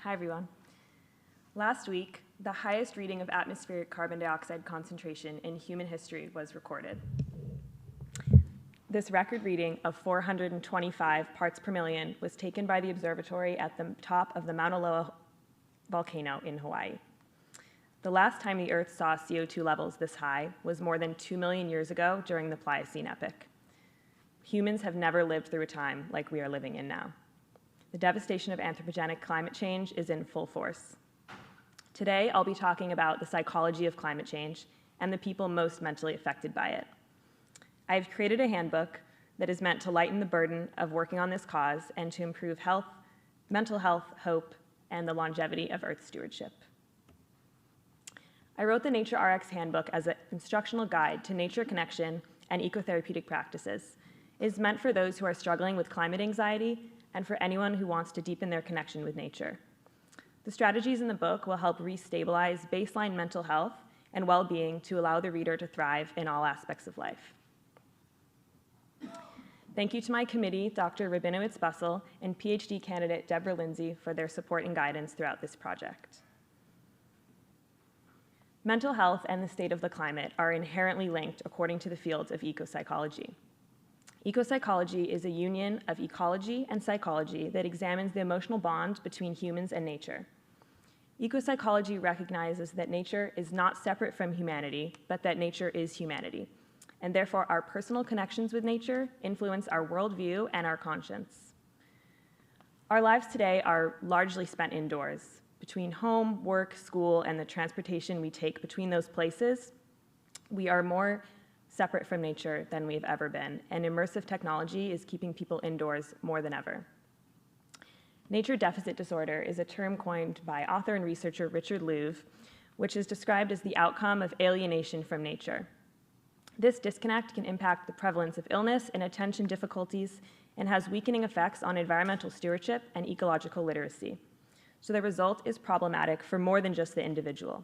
Hi, everyone. Last week, the highest reading of atmospheric carbon dioxide concentration in human history was recorded. This record reading of 425 parts per million was taken by the observatory at the top of the Mauna Loa volcano in Hawaii. The last time the Earth saw CO2 levels this high was more than 2 million years ago during the Pliocene epoch. Humans have never lived through a time like we are living in now. The devastation of anthropogenic climate change is in full force. Today, I'll be talking about the psychology of climate change and the people most mentally affected by it. I've created a handbook that is meant to lighten the burden of working on this cause and to improve health, mental health, hope, and the longevity of Earth stewardship. I wrote the Nature RX handbook as an instructional guide to nature connection and ecotherapeutic practices. It is meant for those who are struggling with climate anxiety and for anyone who wants to deepen their connection with nature. The strategies in the book will help restabilize baseline mental health and well-being to allow the reader to thrive in all aspects of life. Thank you to my committee, Dr. Rabinowitz-Bussell, and PhD candidate Deborah Lindsay for their support and guidance throughout this project. Mental health and the state of the climate are inherently linked according to the fields of ecopsychology. Ecopsychology is a union of ecology and psychology that examines the emotional bond between humans and nature. Ecopsychology recognizes that nature is not separate from humanity, but that nature is humanity, and therefore our personal connections with nature influence our worldview and our conscience. Our lives today are largely spent indoors. Between home, work, school, and the transportation we take between those places, we are more separate from nature than we've ever been, and immersive technology is keeping people indoors more than ever. Nature deficit disorder is a term coined by author and researcher Richard Louv, which is described as the outcome of alienation from nature. This disconnect can impact the prevalence of illness and attention difficulties and has weakening effects on environmental stewardship and ecological literacy. So the result is problematic for more than just the individual.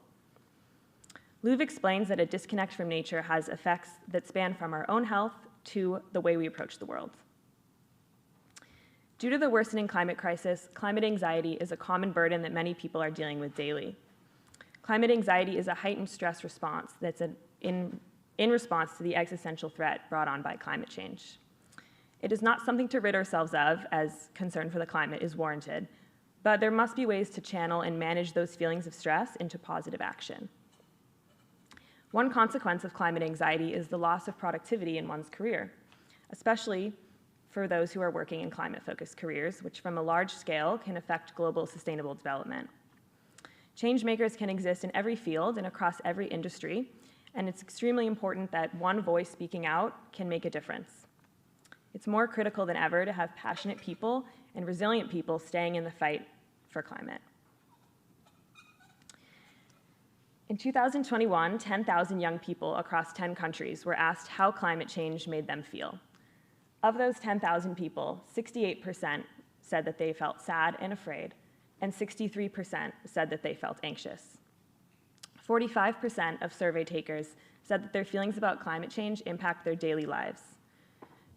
Louv explains that a disconnect from nature has effects that span from our own health to the way we approach the world. Due to the worsening climate crisis, climate anxiety is a common burden that many people are dealing with daily. Climate anxiety is a heightened stress response that's in response to the existential threat brought on by climate change. It is not something to rid ourselves of, as concern for the climate is warranted, but there must be ways to channel and manage those feelings of stress into positive action. One consequence of climate anxiety is the loss of productivity in one's career, especially for those who are working in climate-focused careers, which from a large scale can affect global sustainable development. Change makers can exist in every field and across every industry, and it's extremely important that one voice speaking out can make a difference. It's more critical than ever to have passionate people and resilient people staying in the fight for climate. In 2021, 10,000 young people across 10 countries were asked how climate change made them feel. Of those 10,000 people, 68% said that they felt sad and afraid, and 63% said that they felt anxious. 45% of survey takers said that their feelings about climate change impact their daily lives.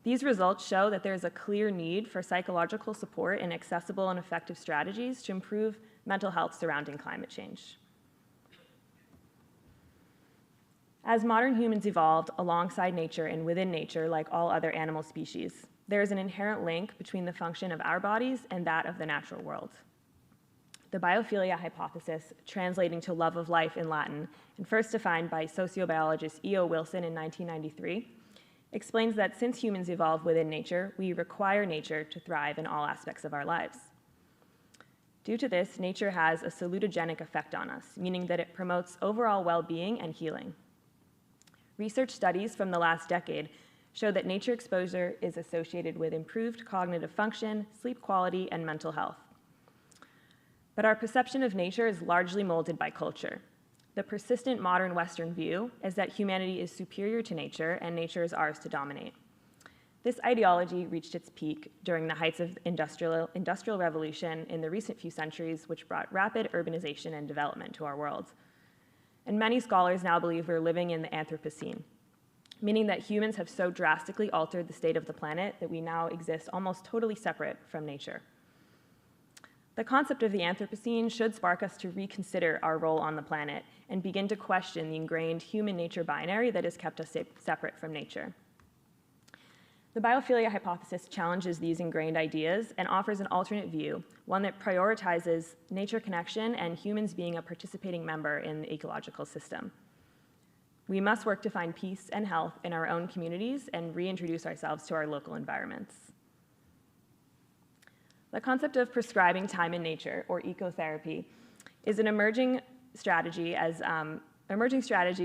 These results show that there is a clear need for psychological support and accessible and effective strategies to improve mental health surrounding climate change. As modern humans evolved alongside nature and within nature, like all other animal species, there is an inherent link between the function of our bodies and that of the natural world. The biophilia hypothesis, translating to love of life in Latin, and first defined by sociobiologist E.O. Wilson in 1993, explains that since humans evolved within nature, we require nature to thrive in all aspects of our lives. Due to this, nature has a salutogenic effect on us, meaning that it promotes overall well-being and healing. Research studies from the last decade show that nature exposure is associated with improved cognitive function, sleep quality, and mental health. But our perception of nature is largely molded by culture. The persistent modern Western view is that humanity is superior to nature and nature is ours to dominate. This ideology reached its peak during the heights of industrial revolution in the recent few centuries, which brought rapid urbanization and development to our world. And many scholars now believe we're living in the Anthropocene, meaning that humans have so drastically altered the state of the planet that we now exist almost totally separate from nature. The concept of the Anthropocene should spark us to reconsider our role on the planet and begin to question the ingrained human-nature binary that has kept us separate from nature. The biophilia hypothesis challenges these ingrained ideas and offers an alternate view, one that prioritizes nature connection and humans being a participating member in the ecological system. We must work to find peace and health in our own communities and reintroduce ourselves to our local environments. The concept of prescribing time in nature, or ecotherapy, is an emerging strategy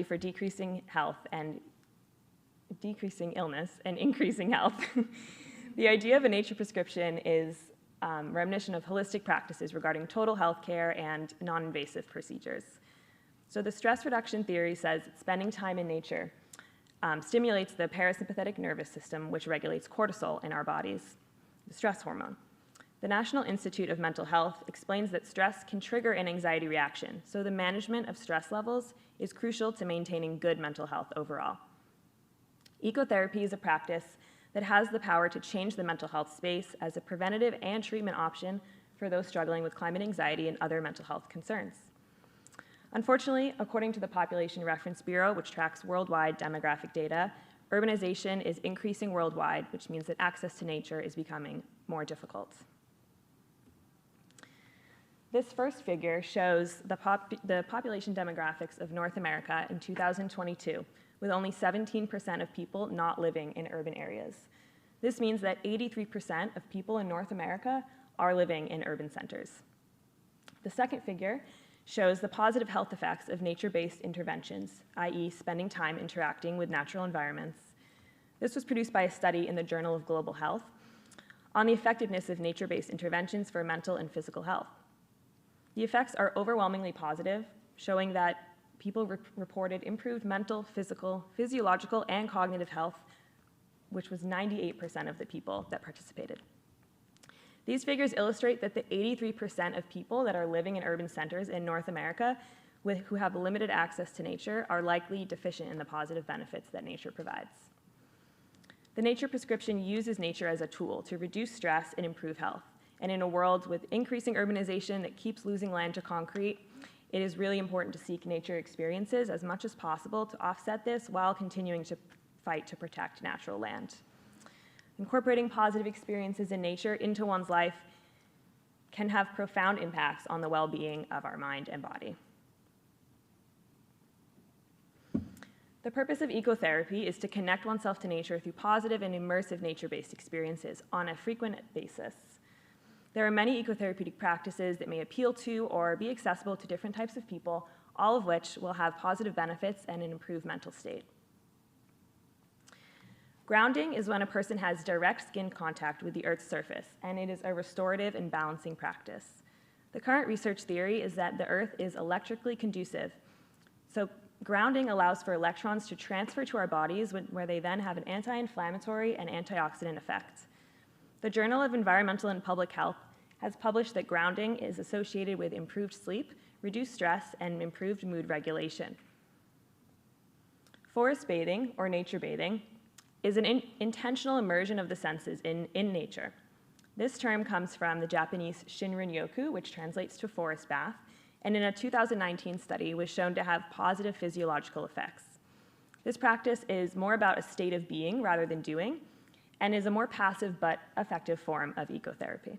for decreasing illness and increasing health. The idea of a nature prescription is reminiscent of holistic practices regarding total health care and non-invasive procedures. So the stress reduction theory says that spending time in nature stimulates the parasympathetic nervous system, which regulates cortisol in our bodies, the stress hormone. The National Institute of Mental Health explains that stress can trigger an anxiety reaction, so the management of stress levels is crucial to maintaining good mental health overall. Ecotherapy is a practice that has the power to change the mental health space as a preventative and treatment option for those struggling with climate anxiety and other mental health concerns. Unfortunately, according to the Population Reference Bureau, which tracks worldwide demographic data, urbanization is increasing worldwide, which means that access to nature is becoming more difficult. This first figure shows the population demographics of North America in 2022, with only 17% of people not living in urban areas. This means that 83% of people in North America are living in urban centers. The second figure shows the positive health effects of nature-based interventions, i.e. spending time interacting with natural environments. This was produced by a study in the Journal of Global Health on the effectiveness of nature-based interventions for mental and physical health. The effects are overwhelmingly positive, showing that people reported improved mental, physical, physiological, and cognitive health, which was 98% of the people that participated. These figures illustrate that the 83% of people that are living in urban centers in North America who have limited access to nature are likely deficient in the positive benefits that nature provides. The nature prescription uses nature as a tool to reduce stress and improve health. And in a world with increasing urbanization that keeps losing land to concrete, it is really important to seek nature experiences as much as possible to offset this while continuing to fight to protect natural land. Incorporating positive experiences in nature into one's life can have profound impacts on the well-being of our mind and body. The purpose of ecotherapy is to connect oneself to nature through positive and immersive nature-based experiences on a frequent basis. There are many ecotherapeutic practices that may appeal to or be accessible to different types of people, all of which will have positive benefits and an improved mental state. Grounding is when a person has direct skin contact with the Earth's surface, and it is a restorative and balancing practice. The current research theory is that the Earth is electrically conducive, so grounding allows for electrons to transfer to our bodies where they then have an anti-inflammatory and antioxidant effect. The Journal of Environmental and Public Health has published that grounding is associated with improved sleep, reduced stress, and improved mood regulation. Forest bathing, or nature bathing, is an intentional immersion of the senses in nature. This term comes from the Japanese Shinrin-yoku, which translates to forest bath, and in a 2019 study was shown to have positive physiological effects. This practice is more about a state of being rather than doing, and is a more passive but effective form of ecotherapy.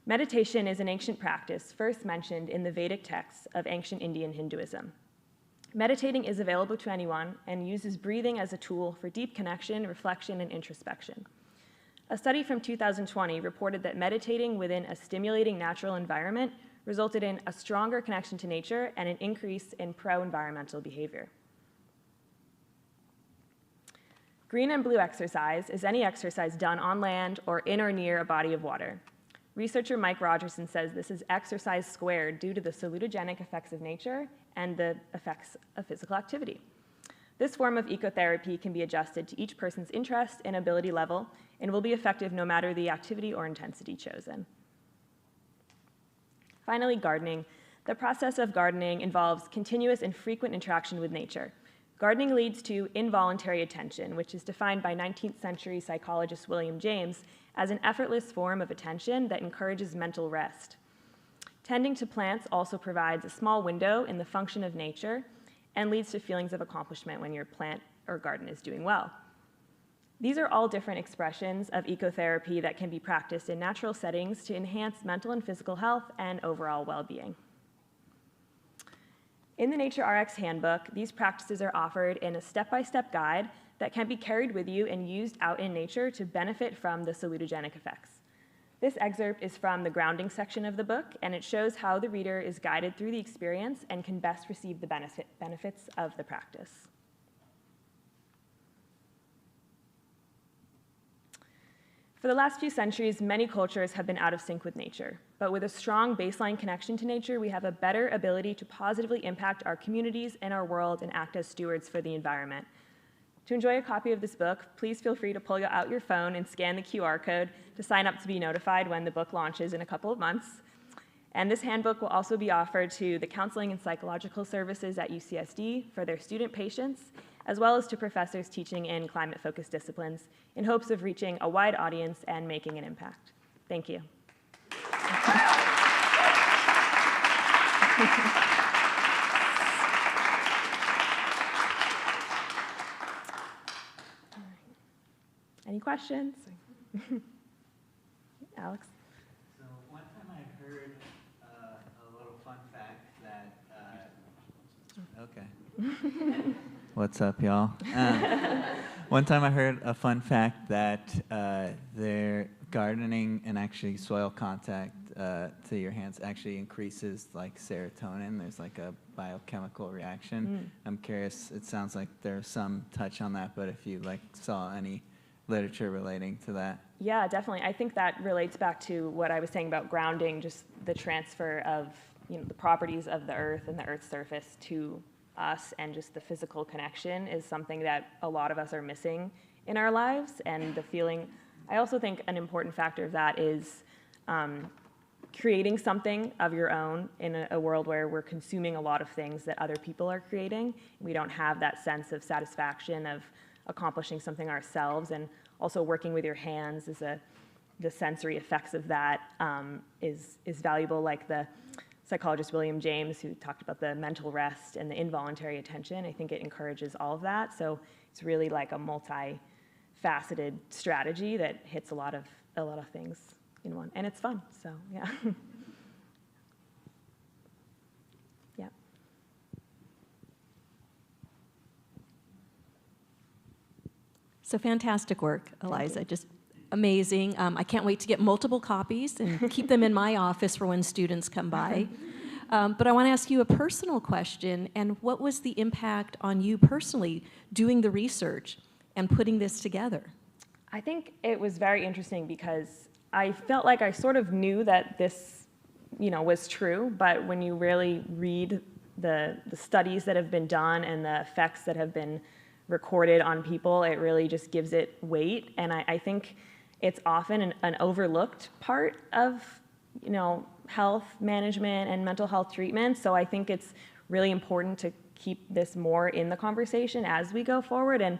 Meditation is an ancient practice first mentioned in the Vedic texts of ancient Indian Hinduism. Meditating is available to anyone and uses breathing as a tool for deep connection, reflection, and introspection. A study from 2020 reported that meditating within a stimulating natural environment resulted in a stronger connection to nature and an increase in pro-environmental behavior. Green and blue exercise is any exercise done on land or in or near a body of water. Researcher Mike Rogerson says this is exercise squared due to the salutogenic effects of nature and the effects of physical activity. This form of ecotherapy can be adjusted to each person's interest and ability level and will be effective no matter the activity or intensity chosen. Finally, gardening. The process of gardening involves continuous and frequent interaction with nature. Gardening leads to involuntary attention, which is defined by 19th century psychologist William James as an effortless form of attention that encourages mental rest. Tending to plants also provides a small window in the function of nature and leads to feelings of accomplishment when your plant or garden is doing well. These are all different expressions of ecotherapy that can be practiced in natural settings to enhance mental and physical health and overall well-being. In the Nature RX Handbook, these practices are offered in a step-by-step guide that can be carried with you and used out in nature to benefit from the salutogenic effects. This excerpt is from the grounding section of the book, and it shows how the reader is guided through the experience and can best receive the benefits of the practice. For the last few centuries, many cultures have been out of sync with nature, but with a strong baseline connection to nature, we have a better ability to positively impact our communities and our world and act as stewards for the environment. To enjoy a copy of this book, please feel free to pull out your phone and scan the QR code to sign up to be notified when the book launches in a couple of months. And this handbook will also be offered to the counseling and psychological services at UCSD for their student patients, as well as to professors teaching in climate-focused disciplines, in hopes of reaching a wide audience and making an impact. Thank you. Any questions? Alex? So one time I heard a little fun fact that, okay. What's up, y'all? One time I heard a fun fact that their gardening and actually soil contact to your hands actually increases like serotonin. There's like a biochemical reaction. I'm curious, it sounds like there's some touch on that, but if you like saw any literature relating to that. Yeah, definitely. I think that relates back to what I was saying about grounding, just the transfer of the properties of the earth and the earth's surface to us, and just the physical connection is something that a lot of us are missing in our lives. And the feeling, I also think an important factor of that is creating something of your own in a world where we're consuming a lot of things that other people are creating. We don't have that sense of satisfaction of accomplishing something ourselves, and also working with your hands is the sensory effects of that is valuable, like the psychologist William James, who talked about the mental rest and the involuntary attention. I think it encourages all of that. So it's really like a multi-faceted strategy that hits a lot of things in one, and it's fun. So yeah. Yeah. So fantastic work, Eliza. Just amazing. I can't wait to get multiple copies and keep them in my office for when students come by. But I want to ask you a personal question. And what was the impact on you personally doing the research and putting this together? I think it was very interesting because I felt like I sort of knew that this, was true. But when you really read the studies that have been done and the effects that have been recorded on people, it really just gives it weight. And I think it's often an overlooked part of, health management and mental health treatment. So I think it's really important to keep this more in the conversation as we go forward. And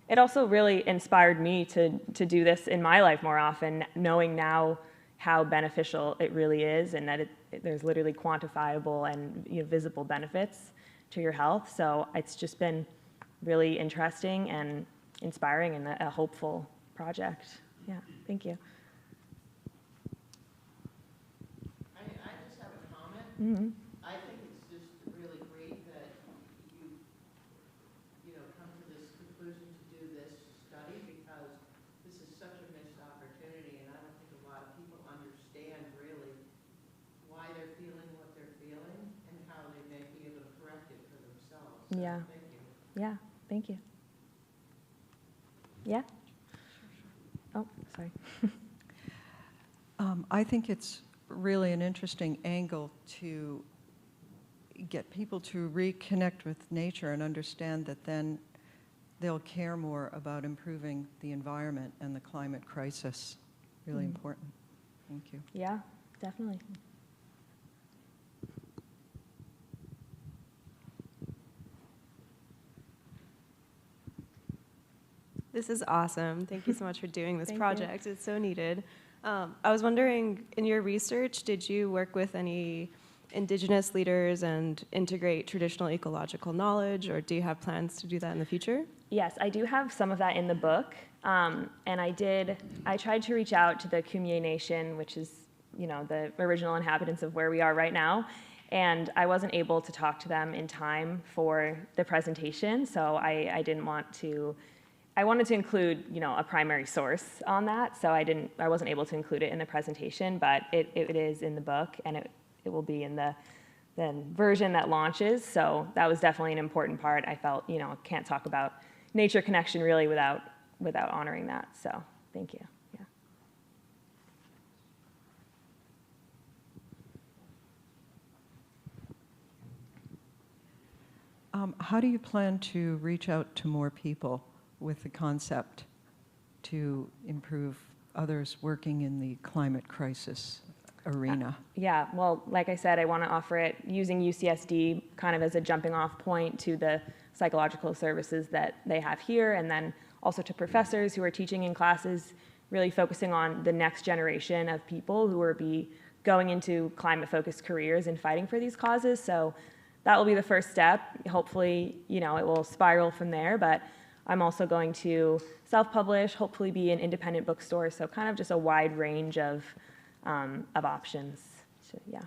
it also really inspired me to do this in my life more often, knowing now how beneficial it really is, and that there's literally quantifiable and visible benefits to your health. So it's just been really interesting and inspiring and a hopeful project. Yeah, thank you. I just have a comment. Mm-hmm. I think it's just really great that you come to this conclusion to do this study, because this is such a missed opportunity, and I don't think a lot of people understand really why they're feeling what they're feeling and how they may be able to correct it for themselves. So Yeah. thank you. Yeah, thank you. Yeah? Oh, sorry. I think it's really an interesting angle to get people to reconnect with nature and understand that then they'll care more about improving the environment and the climate crisis. Really important. Thank you. Yeah, definitely. This is awesome. Thank you so much for doing this Thank you. project. It's so needed. I was wondering, in your research, did you work with any indigenous leaders and integrate traditional ecological knowledge, or do you have plans to do that in the future? Yes, I do have some of that in the book, and I tried to reach out to the Kumye Nation, which is, the original inhabitants of where we are right now, and I wasn't able to talk to them in time for the presentation, so I didn't want to. I wanted to include, a primary source on that, so I wasn't able to include it in the presentation, but it is in the book, and it will be in the version that launches, so that was definitely an important part. I felt, can't talk about nature connection really without honoring that, so thank you. Yeah. How do you plan to reach out to more people with the concept to improve others working in the climate crisis arena? Yeah, well, like I said, I want to offer it using UCSD kind of as a jumping off point to the psychological services that they have here, and then also to professors who are teaching in classes, really focusing on the next generation of people who will be going into climate-focused careers and fighting for these causes. So that will be the first step. Hopefully, it will spiral from there, but I'm also going to self-publish, hopefully be an independent bookstore, so kind of just a wide range of options. So, yeah.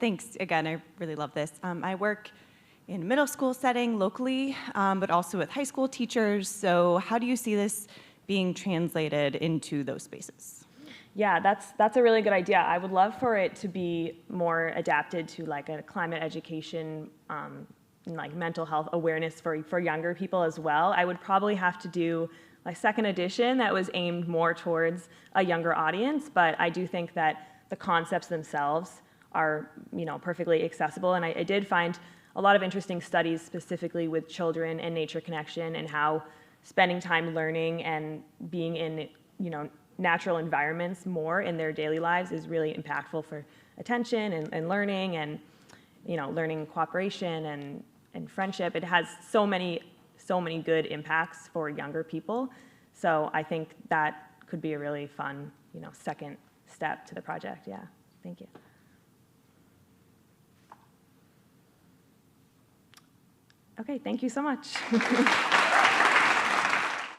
Thanks. Again, I really love this. I work in a middle school setting locally, but also with high school teachers. So how do you see this being translated into those spaces? Yeah, that's a really good idea. I would love for it to be more adapted to like a climate education, like mental health awareness for younger people as well. I would probably have to do a second edition that was aimed more towards a younger audience, but I do think that the concepts themselves are, perfectly accessible. And I did find a lot of interesting studies specifically with children and nature connection and how spending time learning and being in, natural environments more in their daily lives is really impactful for attention and learning and, learning cooperation and friendship. It has so many good impacts for younger people. So I think that could be a really fun, second step to the project. Yeah, thank you. Okay, thank you so much.